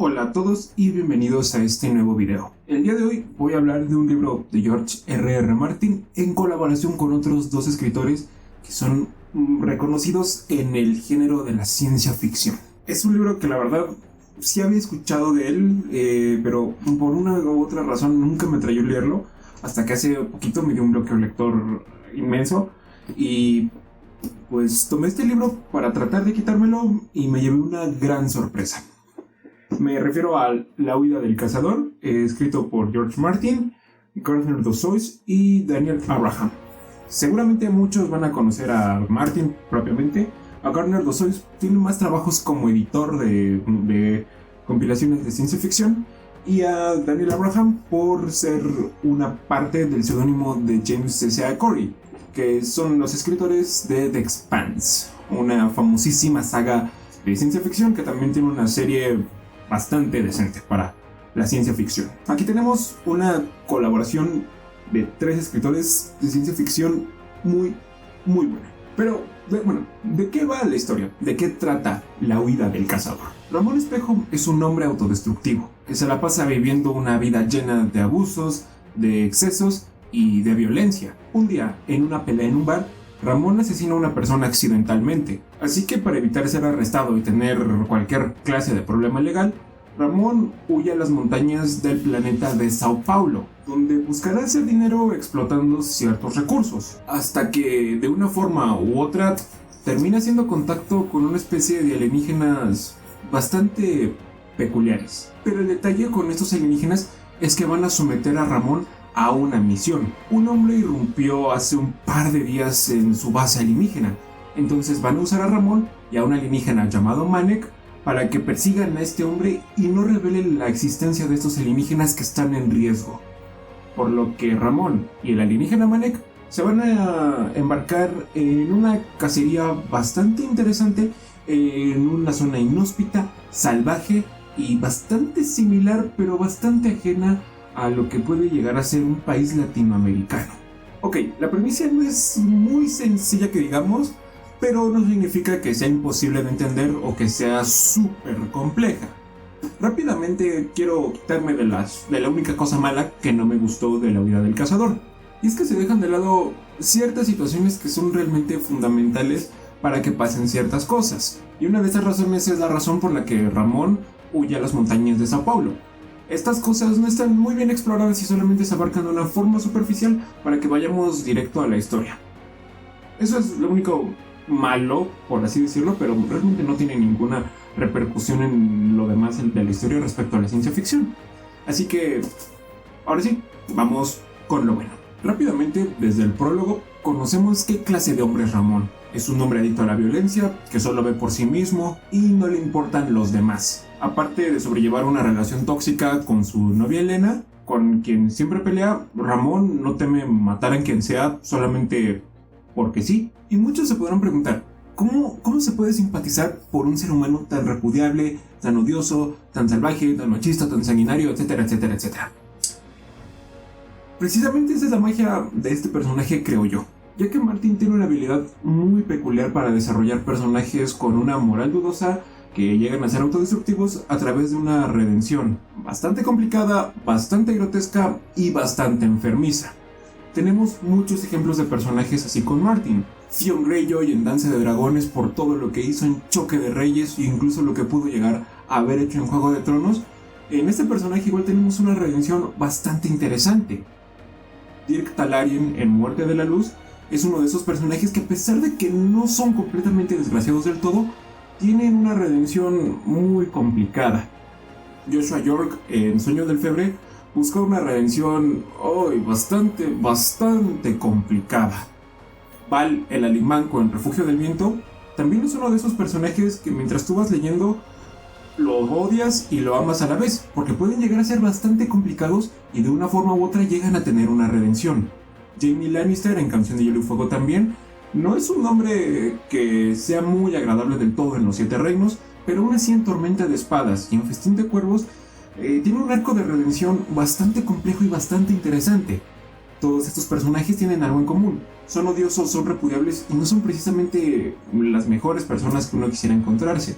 Hola a todos y bienvenidos a este nuevo video. El día de hoy voy a hablar de un libro de George R.R. Martin en colaboración con otros dos escritores que son reconocidos en el género de la ciencia ficción. Es un libro que la verdad sí había escuchado de él, pero por una u otra razón nunca me atrayó leerlo, hasta que hace poquito me dio un bloqueo lector inmenso y pues tomé este libro para tratar de quitármelo y me llevé una gran sorpresa. Me refiero a La huida del cazador, escrito por George Martin, Gardner Dozois y Daniel Abraham. Seguramente muchos van a conocer a Martin propiamente. A Gardner Dozois tiene más trabajos como editor de compilaciones de ciencia ficción, y a Daniel Abraham por ser una parte del seudónimo de James S.A. Corey, que son los escritores de The Expanse, una famosísima saga de ciencia ficción que también tiene una serie bastante decente para la ciencia ficción. Aquí tenemos una colaboración de tres escritores de ciencia ficción muy buena. Pero, ¿de qué va la historia? ¿De qué trata La huida del cazador? Ramón Espejo es un hombre autodestructivo que se la pasa viviendo una vida llena de abusos, de excesos y de violencia. Un día, en una pelea en un bar, Ramón asesina a una persona accidentalmente, así que para evitar ser arrestado y tener cualquier clase de problema legal, Ramón huye a las montañas del planeta de Sao Paulo, donde buscará hacer dinero explotando ciertos recursos, hasta que de una forma u otra termina haciendo contacto con una especie de alienígenas bastante peculiares. Pero el detalle con estos alienígenas es que van a someter a Ramón a una misión. Un hombre irrumpió hace un par de días en su base alienígena, entonces van a usar a Ramón y a un alienígena llamado Manek para que persigan a este hombre y no revelen la existencia de estos alienígenas que están en riesgo. Por lo que Ramón y el alienígena Manek se van a embarcar en una cacería bastante interesante en una zona inhóspita, salvaje y bastante similar pero bastante ajena a lo que puede llegar a ser un país latinoamericano. Ok, la premisa no es muy sencilla que digamos, pero no significa que sea imposible de entender o que sea súper compleja. Rápidamente quiero quitarme de la única cosa mala que no me gustó de La huida del cazador, y es que se dejan de lado ciertas situaciones que son realmente fundamentales para que pasen ciertas cosas, y una de esas razones es la razón por la que Ramón huye a las montañas de Sao Paulo. Estas cosas no están muy bien exploradas y solamente se abarcan de una forma superficial para que vayamos directo a la historia. Eso es lo único malo, por así decirlo, pero realmente no tiene ninguna repercusión en lo demás de la historia respecto a la ciencia ficción. Así que, ahora sí, vamos con lo bueno. Rápidamente, desde el prólogo, conocemos qué clase de hombre es Ramón. Es un hombre adicto a la violencia, que solo ve por sí mismo y no le importan los demás. Aparte de sobrellevar una relación tóxica con su novia Elena, con quien siempre pelea, Ramón no teme matar a quien sea solamente porque sí. Y muchos se podrán preguntar, ¿cómo se puede simpatizar por un ser humano tan repudiable, tan odioso, tan salvaje, tan machista, tan sanguinario, etcétera, etcétera, etcétera? Precisamente esa es la magia de este personaje, creo yo, ya que Martin tiene una habilidad muy peculiar para desarrollar personajes con una moral dudosa que llegan a ser autodestructivos a través de una redención bastante complicada, bastante grotesca y bastante enfermiza. Tenemos muchos ejemplos de personajes así con Martin. Theon Greyjoy en Danza de Dragones por todo lo que hizo en Choque de Reyes e incluso lo que pudo llegar a haber hecho en Juego de Tronos. En este personaje igual tenemos una redención bastante interesante. Dirk Targaryen en Muerte de la Luz es uno de esos personajes que, a pesar de que no son completamente desgraciados del todo, tienen una redención muy complicada. Joshua York en Sueño del Febre busca una redención bastante complicada. Val el Alimanco en Refugio del Viento también es uno de esos personajes que mientras tú vas leyendo lo odias y lo amas a la vez, porque pueden llegar a ser bastante complicados y de una forma u otra llegan a tener una redención. Jaime Lannister en Canción de Hielo y Fuego también no es un hombre que sea muy agradable del todo en los Siete Reinos, pero aún así en Tormenta de Espadas y en Festín de Cuervos tiene un arco de redención bastante complejo y bastante interesante. Todos estos personajes tienen algo en común: son odiosos, son repudiables y no son precisamente las mejores personas que uno quisiera encontrarse.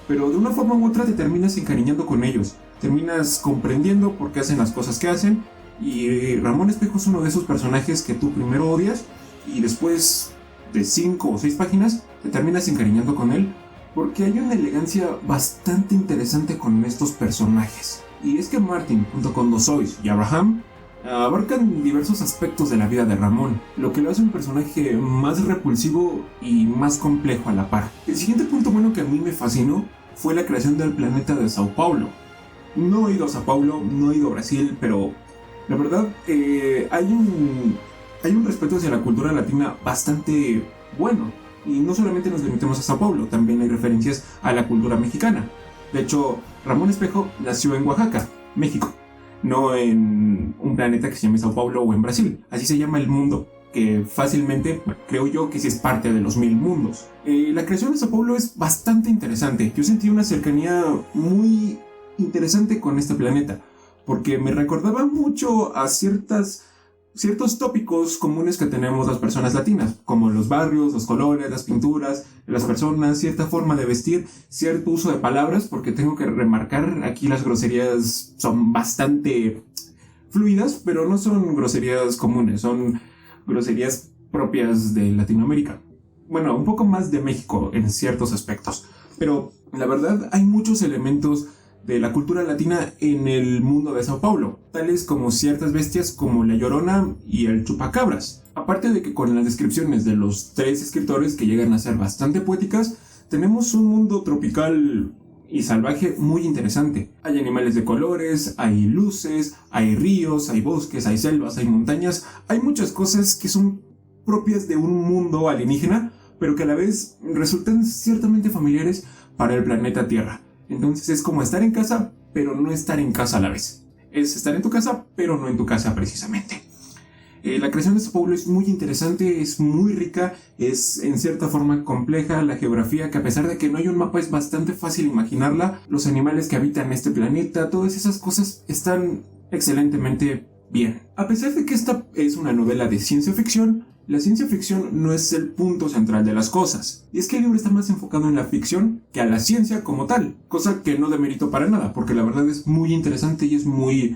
pero de una forma u otra te terminas encariñando con ellos, terminas comprendiendo por qué hacen las cosas que hacen, y Ramón Espejo es uno de esos personajes que tú primero odias y después de 5 o 6 páginas te terminas encariñando con él, porque hay una elegancia bastante interesante con estos personajes. Y es que Martin, junto con Dozois y Abraham, abarcan diversos aspectos de la vida de Ramón, lo que lo hace un personaje más repulsivo y más complejo a la par. El siguiente punto bueno que a mí me fascinó fue la creación del planeta de Sao Paulo. No he ido a Sao Paulo, no he ido a Brasil, pero la verdad hay un respeto hacia la cultura latina bastante bueno. Y no solamente nos limitemos a Sao Paulo, también hay referencias a la cultura mexicana. De hecho, Ramón Espejo nació en Oaxaca, México, no en un planeta que se llame Sao Paulo o en Brasil. Así se llama el mundo, que fácilmente, creo yo que sí es parte de los 1000 mundos. La creación de Sao Paulo es bastante interesante. Yo sentí una cercanía muy interesante con este planeta, porque me recordaba mucho a ciertos tópicos comunes que tenemos las personas latinas, como los barrios, los colores, las pinturas, las personas, cierta forma de vestir, cierto uso de palabras, porque tengo que remarcar, aquí las groserías son bastante fluidas, pero no son groserías comunes, son groserías propias de Latinoamérica. Bueno, un poco más de México en ciertos aspectos, pero la verdad hay muchos elementos de la cultura latina en el mundo de Sao Paulo, tales como ciertas bestias como la Llorona y el Chupacabras. Aparte de que con las descripciones de los 3 escritores, que llegan a ser bastante poéticas, tenemos un mundo tropical y salvaje muy interesante. Hay animales de colores, hay luces, hay ríos, hay bosques, hay selvas, hay montañas, hay muchas cosas que son propias de un mundo alienígena, pero que a la vez resultan ciertamente familiares para el planeta Tierra. Entonces es como estar en casa, pero no estar en casa a la vez. Es estar en tu casa, pero no en tu casa precisamente. La creación de Sao Paulo es muy interesante, es muy rica, es en cierta forma compleja. La geografía, que a pesar de que no hay un mapa, es bastante fácil imaginarla. Los animales que habitan este planeta, todas esas cosas están excelentemente bien. A pesar de que esta es una novela de ciencia ficción, la ciencia ficción no es el punto central de las cosas, y es que el libro está más enfocado en la ficción que a la ciencia como tal, cosa que no demerito para nada, porque la verdad es muy interesante y es muy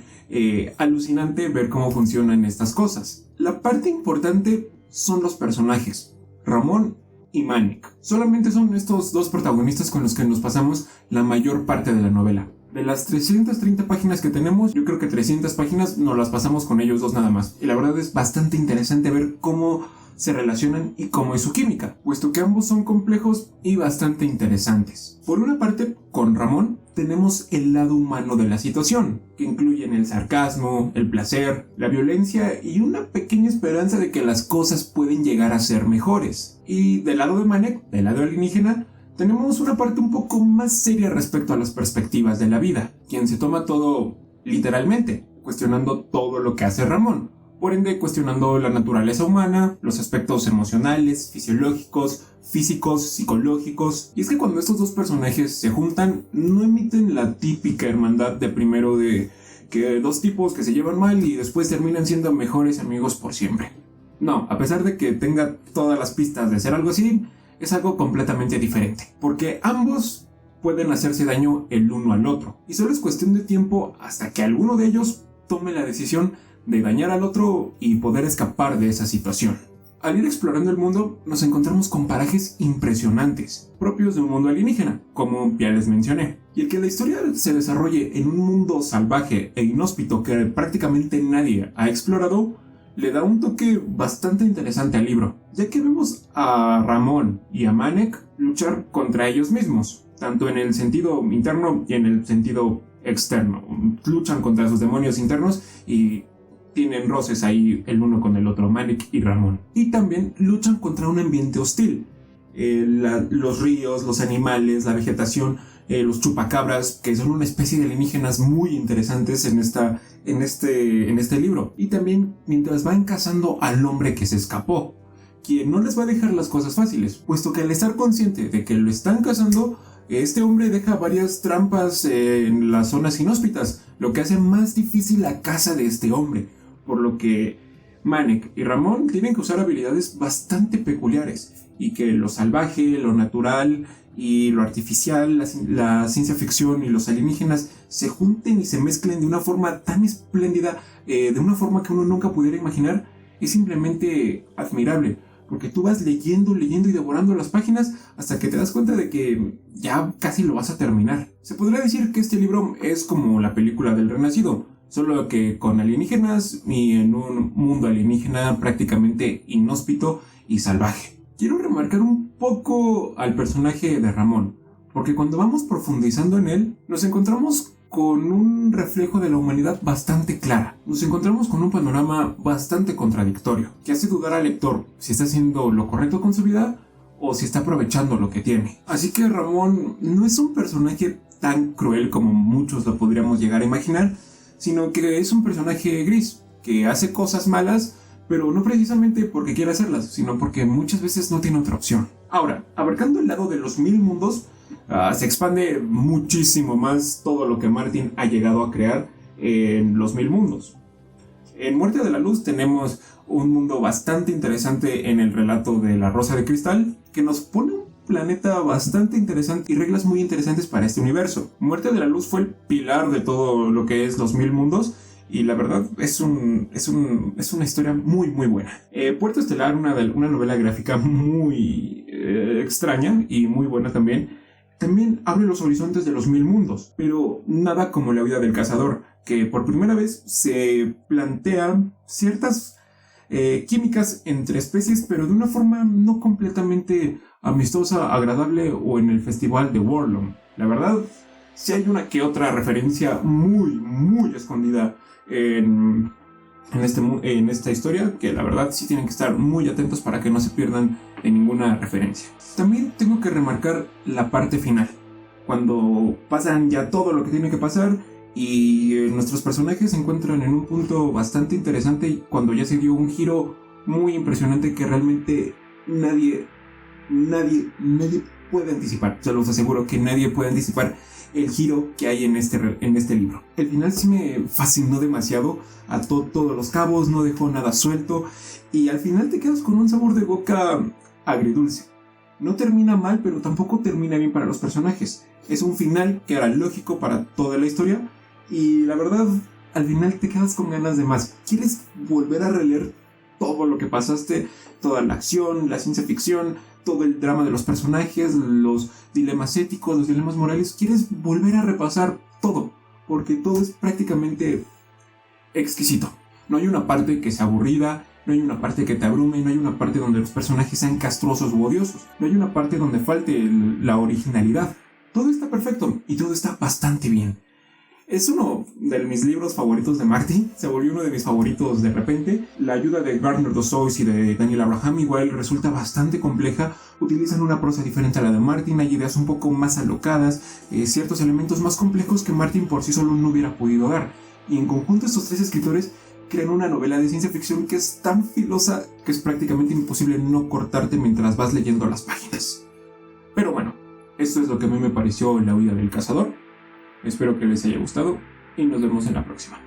alucinante ver cómo funcionan estas cosas. La parte importante son los personajes, Ramón y Manek. Solamente son estos 2 protagonistas con los que nos pasamos la mayor parte de la novela. De las 330 páginas que tenemos, yo creo que 300 páginas nos las pasamos con ellos 2 nada más. Y la verdad es bastante interesante ver cómo se relacionan y cómo es su química, puesto que ambos son complejos y bastante interesantes. Por una parte, con Ramón tenemos el lado humano de la situación, que incluyen el sarcasmo, el placer, la violencia y una pequeña esperanza de que las cosas pueden llegar a ser mejores. Y del lado de Manek, del lado alienígena, tenemos una parte un poco más seria respecto a las perspectivas de la vida, quien se toma todo literalmente, cuestionando todo lo que hace Ramón, por ende cuestionando la naturaleza humana, los aspectos emocionales, fisiológicos, físicos, psicológicos. Y es que cuando estos 2 personajes se juntan, no emiten la típica hermandad de primero de que 2 tipos que se llevan mal y después terminan siendo mejores amigos por siempre. No, a pesar de que tenga todas las pistas de ser algo así, es algo completamente diferente, porque ambos pueden hacerse daño el uno al otro, y solo es cuestión de tiempo hasta que alguno de ellos tome la decisión de dañar al otro y poder escapar de esa situación. Al ir explorando el mundo, nos encontramos con parajes impresionantes, propios de un mundo alienígena, como ya les mencioné, y el que la historia se desarrolle en un mundo salvaje e inhóspito que prácticamente nadie ha explorado, le da un toque bastante interesante al libro, ya que vemos a Ramón y a Manek luchar contra ellos mismos, tanto en el sentido interno y en el sentido externo. Luchan contra sus demonios internos y tienen roces ahí el uno con el otro, Manek y Ramón. Y también luchan contra un ambiente hostil. Los ríos, los animales, la vegetación, los chupacabras, que son una especie de alienígenas muy interesantes en este libro. Y también mientras van cazando al hombre que se escapó, quien no les va a dejar las cosas fáciles, puesto que al estar consciente de que lo están cazando, este hombre deja varias trampas en las zonas inhóspitas, lo que hace más difícil la caza de este hombre, por lo que Manek y Ramón tienen que usar habilidades bastante peculiares y que lo salvaje, lo natural y lo artificial, la ciencia ficción y los alienígenas se junten y se mezclen de una forma tan espléndida, de una forma que uno nunca pudiera imaginar, es simplemente admirable. Porque tú vas leyendo y devorando las páginas hasta que te das cuenta de que ya casi lo vas a terminar. Se podría decir que este libro es como la película del Renacido, solo que con alienígenas y en un mundo alienígena prácticamente inhóspito y salvaje. Quiero remarcar un poco al personaje de Ramón, porque cuando vamos profundizando en él, nos encontramos con un reflejo de la humanidad bastante clara. Nos encontramos con un panorama bastante contradictorio, que hace dudar al lector si está haciendo lo correcto con su vida o si está aprovechando lo que tiene. Así que Ramón no es un personaje tan cruel como muchos lo podríamos llegar a imaginar, sino que es un personaje gris, que hace cosas malas, pero no precisamente porque quiera hacerlas, sino porque muchas veces no tiene otra opción. Ahora, abarcando el lado de los 1000 mundos, se expande muchísimo más todo lo que Martin ha llegado a crear en los 1000 mundos. En Muerte de la Luz tenemos un mundo bastante interesante en el relato de la Rosa de Cristal, que nos pone un planeta bastante interesante y reglas muy interesantes para este universo. Muerte de la Luz fue el pilar de todo lo que es los 1000 mundos, y la verdad es una historia muy muy buena. Puerto Estelar, una novela gráfica muy extraña y muy buena también abre los horizontes de los 1000 mundos, pero nada como la vida del cazador, que por primera vez se plantea ciertas químicas entre especies, pero de una forma no completamente amistosa, agradable o en el festival de Warlong. La verdad, sí hay una que otra referencia muy, muy escondida en esta historia, que la verdad sí tienen que estar muy atentos para que no se pierdan de ninguna referencia. También tengo que remarcar la parte final, cuando pasan ya todo lo que tiene que pasar y nuestros personajes se encuentran en un punto bastante interesante, cuando ya se dio un giro muy impresionante que realmente nadie puede anticipar. Se los aseguro que nadie puede anticipar el giro que hay en este libro. El final sí me fascinó demasiado, ató todos los cabos, no dejó nada suelto y al final te quedas con un sabor de boca agridulce. No termina mal, pero tampoco termina bien para los personajes. Es un final que era lógico para toda la historia y la verdad, al final te quedas con ganas de más. ¿Quieres volver a releer todo lo que pasaste? Toda la acción, la ciencia ficción, todo el drama de los personajes, los dilemas éticos, los dilemas morales. ¿Quieres volver a repasar todo? Porque todo es prácticamente exquisito. No hay una parte que sea aburrida, no hay una parte que te abrume, no hay una parte donde los personajes sean castrosos u odiosos, no hay una parte donde falte la originalidad. Todo está perfecto y todo está bastante bien. Es uno de mis libros favoritos de Martin, se volvió uno de mis favoritos de repente. La ayuda de Gardner Dozois y de Daniel Abraham igual resulta bastante compleja. Utilizan una prosa diferente a la de Martin, hay ideas un poco más alocadas, ciertos elementos más complejos que Martin por sí solo no hubiera podido dar. Y en conjunto estos tres escritores crean una novela de ciencia ficción que es tan filosa que es prácticamente imposible no cortarte mientras vas leyendo las páginas. Pero bueno, esto es lo que a mí me pareció La huida del cazador. Espero que les haya gustado y nos vemos en la próxima.